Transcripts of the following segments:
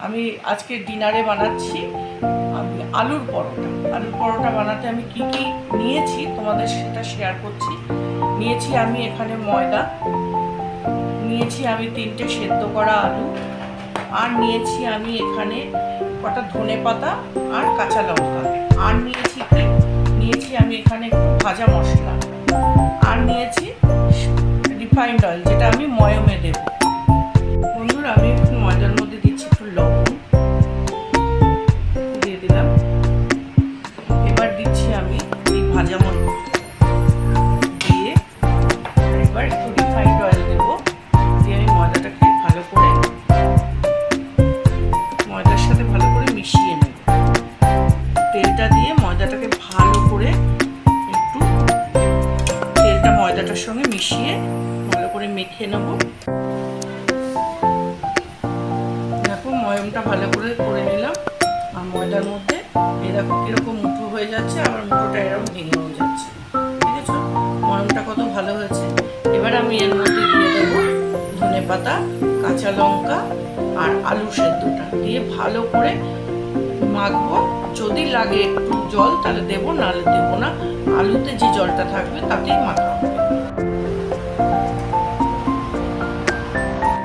আমি আজকে ডিনারে বানাচ্ছি আলুর পরোটা। আলুর পরোটা বানাতে আমি কি কি নিয়েছি তোমাদের সেটা শেয়ার করছি। নিয়েছি আমি এখানে ময়দা, নিয়েছি আমি 3টে সেদ্ধ করা আলু, আর নিয়েছি আমি এখানে কটা ধনেপাতা আর কাঁচা লঙ্কা, আর নিয়েছি আমি এখানে একটু ভাজা মশলা, আর নিয়েছি রিফাইন্ড অয়েল যেটা আমি ময়মে দেব। বন্ধুরা, আমি একটু ময়দার মধ্যে দিচ্ছি একটু লবণ দিয়ে দিলাম। এবার দিচ্ছি আমি এই ভাজা মশলা দিয়ে, এবার একটু রিফাইন্ড অয়েল দেব, দিয়ে আমি ময়দাটাকে ভালো করে ময়দার সাথে ভালো করে মিশিয়ে নেব। তেলটা দিয়ে ময়দাটাকে ভালো করে একটু তেলটা ময়দাটার সঙ্গে মিশিয়ে ভালো করে মেখে নেব। দেখো ময়মটা ভালো করে নিলাম, আর ময়দার মধ্যে এই দেখো কিরকম মুঠো হয়ে যাচ্ছে, আবার মুঠোটা এরকম ভেঙেও যাচ্ছে। ঠিক আছে, ময়মটা কত ভালো হয়েছে। এবার আমি এর মধ্যে দিয়ে দেবো ধনেপাতা, কাঁচা লঙ্কা আর আলু সেদ্ধটা দিয়ে ভালো করে মাখবো। যদি লাগে একটু জল তাহলে দেবো, নাহলে দেবো না। আলুতে যে জলটা থাকবে তাতেই মাখা হবে।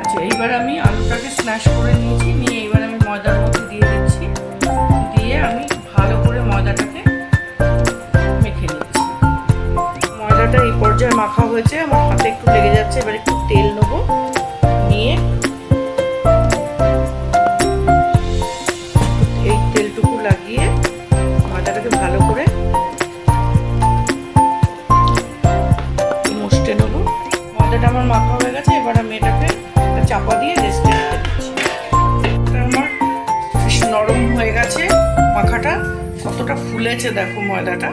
আচ্ছা, এইবার আমি আলুটাকে স্ম্যাশ করে নিয়েছি, নিয়ে এবার আমি ময়দার মধ্যে দিয়ে দিচ্ছি, দিয়ে আমি ভালো করে ময়দাটাকে মেখে নিচ্ছি। ময়দাটা এই পর্যায়ে মাখা হয়েছে, আমার হাতে একটু লেগে যাচ্ছে। এবার একটু তেল নেবো, নিয়ে এই তেলটুকু লাগিয়ে ময়দাটাকে ভালো করে মুছতে নেবো। ময়দাটা আমার মাখা হয়ে গেছে, এবার আমি এটাকে চাপা দিয়ে রেস্টে রেখে দিচ্ছি। আমার বেশ নরম হয়ে গেছে মাখাটা, কতটা ফুলেছে দেখো ময়দাটা।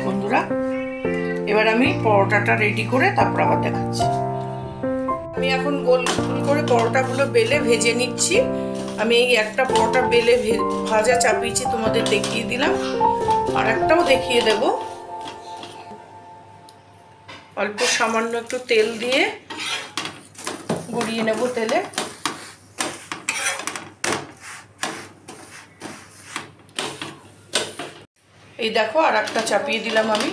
বন্ধুরা, এবার আমি পরোটাটা রেডি করে তারপর আবার দেখাচ্ছি। আমি এখন গোল গোল করে পরোটাগুলো বেলে ভেজে নিচ্ছি। আমি এই একটা পরোটা বেলে ভাজা চাপিয়েছি, তোমাদের দেখিয়ে দিলাম, আর একটাও দেখিয়ে দেব। অল্প সামান্য একটু তেল দিয়ে গড়িয়ে নেব তেলে। এই দেখো আর একটা চাপিয়ে দিলাম আমি।